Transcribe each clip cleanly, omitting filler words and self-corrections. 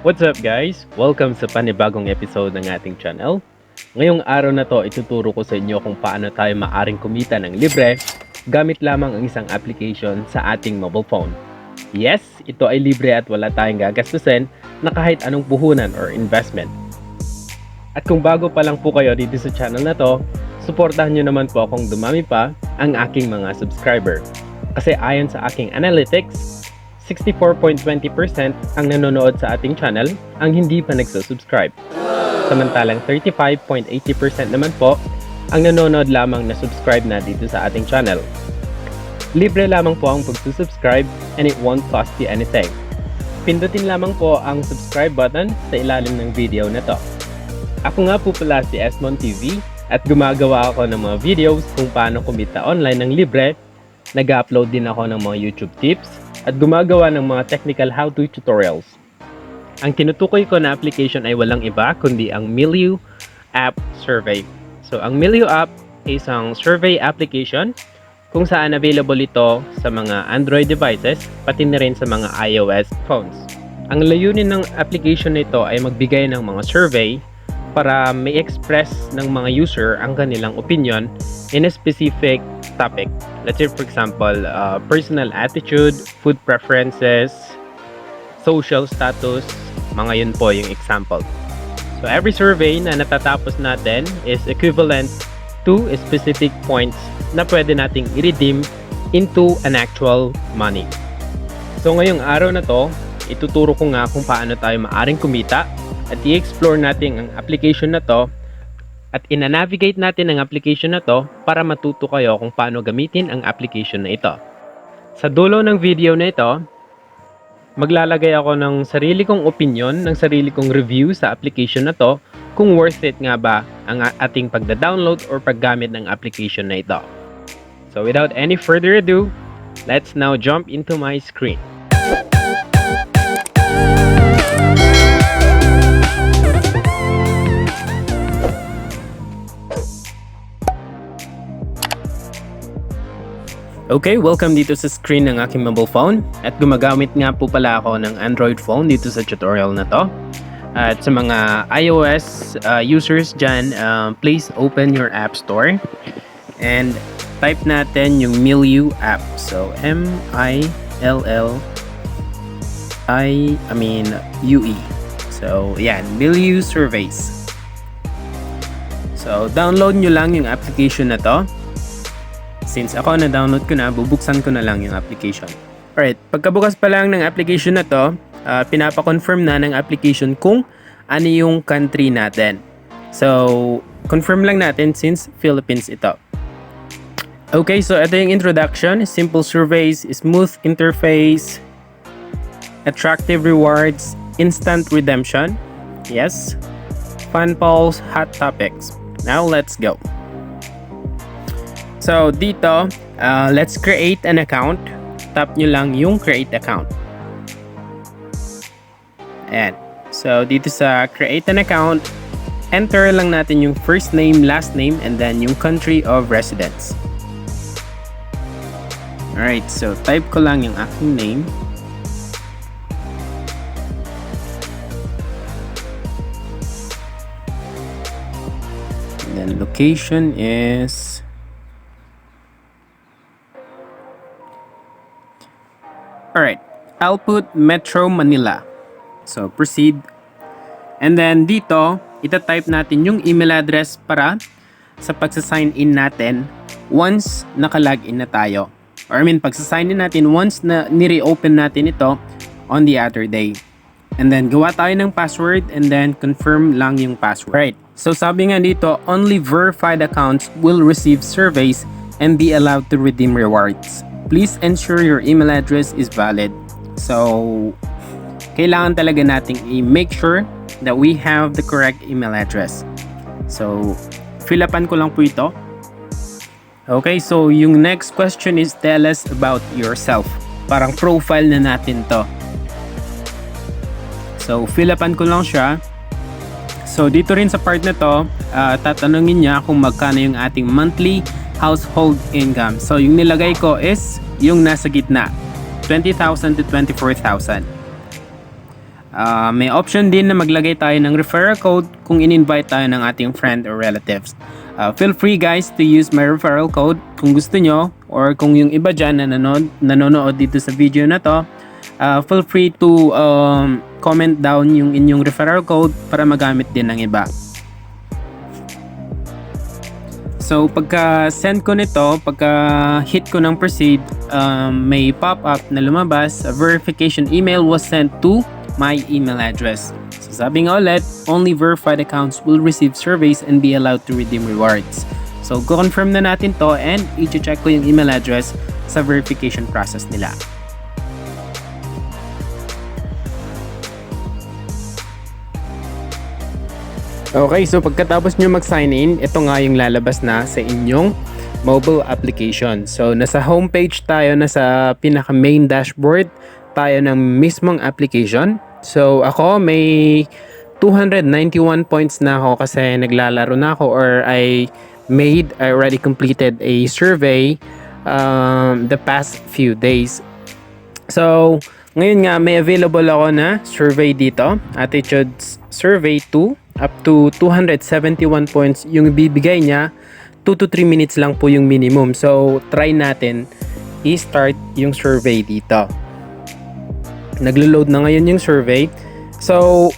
What's up guys? Welcome sa panibagong episode ng ating channel. Ngayong araw na to, ituturo ko sa inyo kung paano tayo maaring kumita ng libre gamit lamang ang isang application sa ating mobile phone. Yes, ito ay libre at wala tayong gagastusin na kahit anong puhunan or investment. At kung bago pa lang po kayo dito sa channel na to, suportahan nyo naman po akong dumami pa ang aking mga subscriber. Kasi ayon sa aking analytics, 64.20% ang nanonood sa ating channel ang hindi pa nagsusubscribe. Samantalang 35.80% naman po ang nanonood lamang na subscribe na dito sa ating channel. Libre lamang po ang pagsusubscribe and it won't cost you anything. Pindutin lamang po ang subscribe button sa ilalim ng video na to. Ako nga po pala si ESMON TV at gumagawa ako ng mga videos kung paano kumita online ng libre. Nag-upload din ako ng mga YouTube tips at gumagawa ng mga technical how-to tutorials. Ang tinutukoy ko na application ay walang iba kundi ang Milieu app survey. So ang Milieu app ay isang survey application kung saan available ito sa mga Android devices pati na rin sa mga iOS phones. Ang layunin ng application nito ay magbigay ng mga survey para may express ng mga user ang kanilang opinion in a specific topic. Let's say for example, personal attitude, food preferences, social status, mga yun po yung example. So every survey na natatapos natin is equivalent to specific points na pwede nating i-redeem into an actual money. So ngayong araw na to, ituturo ko nga kung paano tayo maaring kumita at i-explore natin ang application na to at ina-navigate natin ang application na to para matuto kayo kung paano gamitin ang application na ito. Sa dulo ng video na ito, maglalagay ako ng sarili kong opinion, ng sarili kong review sa application na to kung worth it nga ba ang ating pagda-download or paggamit ng application na ito. So without any further ado, let's now jump into my screen. Okay, welcome dito sa screen ng aking mobile phone at gumagamit nga po pala ako ng Android phone dito sa tutorial na to. At sa mga iOS users dyan, please open your app store and type natin yung Milieu app. So M-I-L-L-I-U-E. So yan, Milieu surveys. So download nyo lang yung application na to. Since ako na-download ko na, bubuksan ko na lang yung application. Alright, pagkabukas pa lang ng application na to, pinapa-confirm na ng application kung ano yung country natin. So, confirm lang natin since Philippines ito. Okay, so ito yung introduction. Simple surveys, smooth interface, attractive rewards, instant redemption. Yes. Fun polls, hot topics. Now, let's go. So, dito, let's create an account. Tap nyo lang yung create account. Ayan. So, dito sa create an account, enter lang natin yung first name, last name, and then yung country of residence. Alright, so type ko lang yung aking name. And then location is alright, I'll put Metro Manila. So, proceed. And then, dito, itatype natin yung email address para sa pagsasign in natin once naka-login na tayo. Or pagsasign in natin once na ni-reopen natin ito on the other day. And then, gawa tayo ng password and then confirm lang yung password. Right. So, sabi nga dito, only verified accounts will receive surveys and be allowed to redeem rewards. Please ensure your email address is valid. So, kailangan talaga nating i-make sure that we have the correct email address. So, fill upan ko lang po ito. Okay, so yung next question is tell us about yourself. Parang profile na natin to. So, fill upan ko lang siya. So, dito rin sa part na to, tatanungin niya kung magkano yung ating monthly household income. So, yung nilagay ko is yung nasa gitna, 20,000 to 24,000. May option din na maglagay tayo ng referral code kung in-invite tayo ng ating friend or relatives. Feel free guys to use my referral code kung gusto nyo, or kung yung iba dyan na nanonood dito sa video na to, feel free to comment down yung inyong referral code para magamit din ng iba. So pagka send ko nito, pagka hit ko ng proceed, may pop-up na lumabas, a verification email was sent to my email address. So sabi nga ulit, only verified accounts will receive surveys and be allowed to redeem rewards. So confirm na natin to, and i-check ko yung email address sa verification process nila. Okay, so pagkatapos nyo mag-sign in, ito nga yung lalabas na sa inyong mobile application. So nasa homepage tayo, nasa pinaka main dashboard tayo ng mismong application. So ako may 291 points na ako kasi naglalaro na ako, or I already completed a survey the past few days. So ngayon nga may available ako na survey dito, Attitudes Survey 2, up to 271 points yung ibibigay niya. 2 to 3 minutes lang po yung minimum. So try natin i-start yung survey dito. Naglo-load na ngayon yung survey. So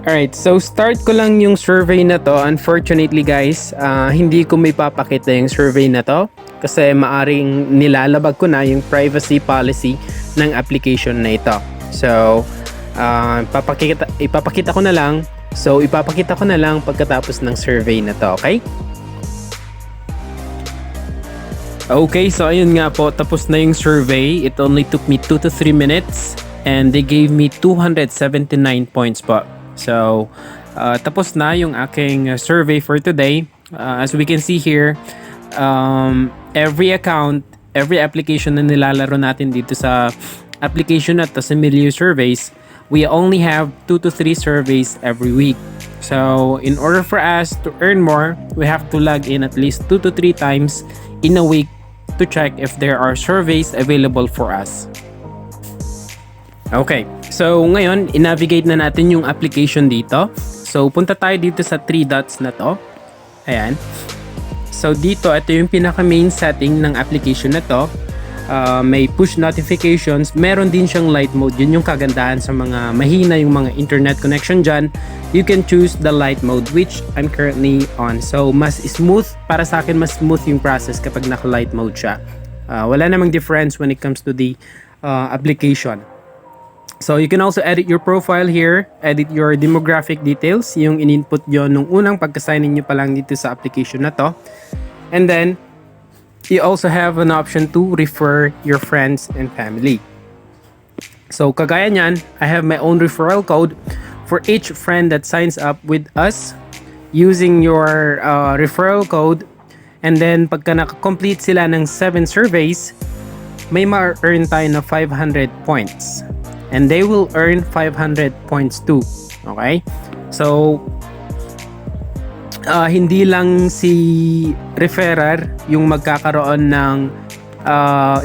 alright, so start ko lang yung survey na to. Unfortunately guys, hindi ko may papakita yung survey na to kasi maaring nilalabag ko na yung privacy policy ng application na ito. So ipapakita ko na lang. So ipapakita ko na lang pagkatapos ng survey na to, okay? Okay, so ayun nga po, tapos na yung survey. It only took me 2 to 3 minutes and they gave me 279 points po. So tapos na yung aking survey for today. As we can see here, every account, every application na nilalaro natin dito sa application na to, sa Milieu surveys, we only have 2 to 3 surveys every week. So in order for us to earn more, we have to log in at least 2 to 3 times in a week to check if there are surveys available for us. Okay, so ngayon i-navigate na natin yung application dito. So punta tayo dito sa 3 dots na to. Ayan. So dito, ito yung pinaka main setting ng application na to. May push notifications, meron din siyang light mode. Yun yung kagandahan sa mga mahina yung mga internet connection dyan. You can choose the light mode, which I'm currently on. So mas smooth, para sa akin mas smooth yung process kapag naka light mode siya. Wala namang difference when it comes to the application. So you can also edit your profile here, edit your demographic details, yung in-input nyo nung unang pagka-sign in nyo pa lang dito sa application na to. And then you also have an option to refer your friends and family. So kagaya nyan, I have my own referral code for each friend that signs up with us using your referral code. And then pagka naka-complete sila ng 7 surveys, may ma-earn tayo na 500 points. And they will earn 500 points too. Okay? So hindi lang si referrer yung magkakaroon ng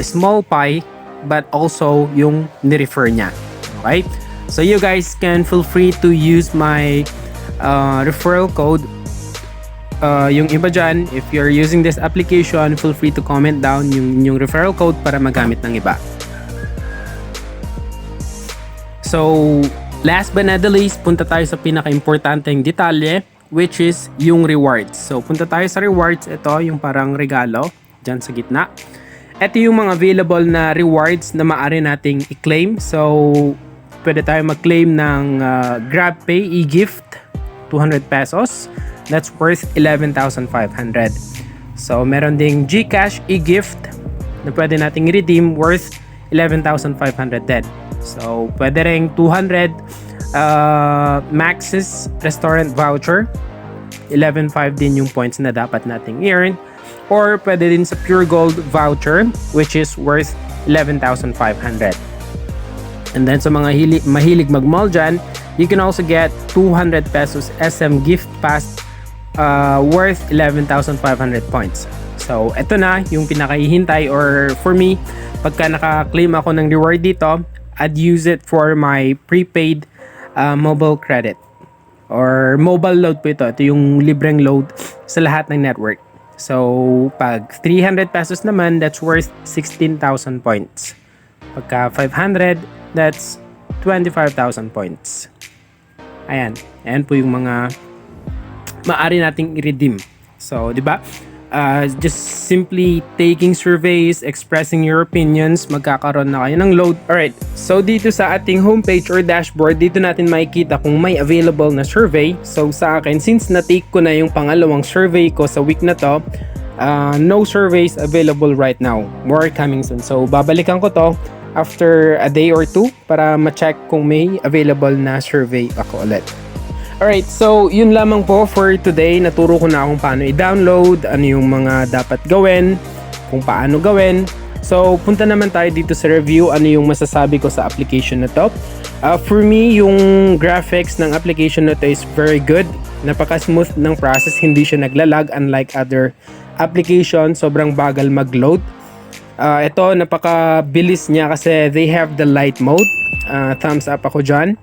small pie, but also yung ni-refer niya. Okay? So you guys can feel free to use my referral code. Yung iba dyan, if you're using this application, feel free to comment down yung referral code para magamit ng iba. So last but not the least, punta tayo sa pinaka-importanteng detalye, which is yung rewards. So punta tayo sa rewards. Ito yung parang regalo dyan sa gitna. Ito yung mga available na rewards na maaari nating i-claim. So pwede tayo mag-claim ng GrabPay e-gift 200 pesos. That's worth 11,500. So meron ding GCash e-gift na pwede nating i-redeem worth 11,500 din. So pwede ring 200 Max's restaurant voucher, 11.5 din yung points na dapat nating earn. Or pwede din sa Pure Gold voucher, which is worth 11,500. And then sa mga mahilig mag-mall dyan, you can also get 200 pesos SM gift pass worth 11,500 points. So eto na yung pinakahihintay, or for me, pagka naka-claim ako ng reward dito, I'd use it for my prepaid mobile credit or mobile load po ito. Ito yung libreng load sa lahat ng network. So, pag 300 pesos naman, that's worth 16,000 points. Pagka 500, that's 25,000 points. Ayan. Ayan po yung mga maaari nating i-redeem. So, di ba? Just simply taking surveys, expressing your opinions, magkakaroon na kayo ng load. Alright, so dito sa ating homepage or dashboard, dito natin makikita kung may available na survey. So sa akin, since na-take ko na yung pangalawang survey ko sa week na to, no surveys available right now. More coming soon. So babalikan ko to after a day or two para ma-check kung may available na survey ako ulit. Alright, so yun lamang po for today. Naturo ko na kung paano i-download, ano yung mga dapat gawin, kung paano gawin. So, punta naman tayo dito sa review, ano yung masasabi ko sa application na to. For me, yung graphics ng application na to is very good. Napaka-smooth ng process, hindi siya naglalag unlike other applications. Sobrang bagal mag-load. Ito, napaka-bilis niya kasi they have the light mode. Thumbs up ako dyan.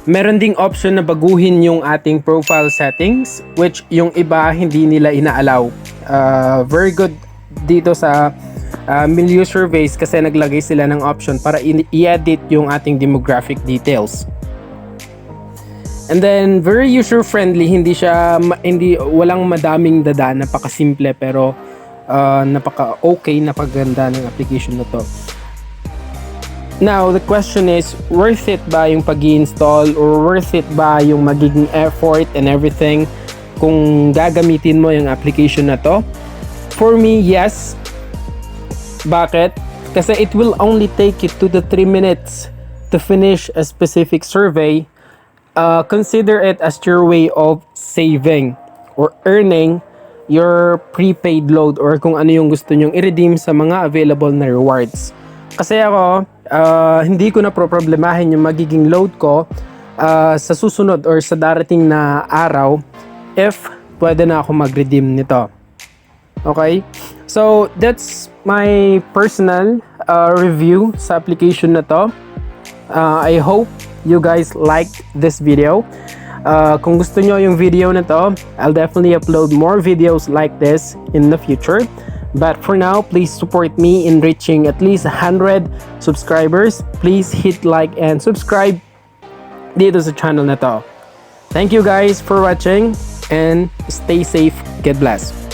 Meron ding option na baguhin yung ating profile settings, which yung iba hindi nila inaalaw. Very good dito sa Milieu surveys kasi naglagay sila ng option para i-edit yung ating demographic details. And then very user friendly, walang madaming dada, napaka-simple pero napaka-okay, napaganda ng application na to. Now, the question is, worth it ba yung pag-i-install or worth it ba yung magiging effort and everything kung gagamitin mo yung application na to? For me, yes. Bakit? Kasi it will only take you 2 to 3 minutes to finish a specific survey. Consider it as your way of saving or earning your prepaid load or kung ano yung gusto nyong i-redeem sa mga available na rewards. Kasi ako, hindi ko na problemahin yung magiging load ko sa susunod or sa darating na araw if pwede na ako mag-redeem nito. Okay? So, that's my personal review sa application na to. I hope you guys liked this video. Kung gusto nyo yung video na to, I'll definitely upload more videos like this in the future. But for now, please support me in reaching at least 100 subscribers. Please hit like and subscribe dito sa channel na to. Thank you guys for watching and stay safe. God bless.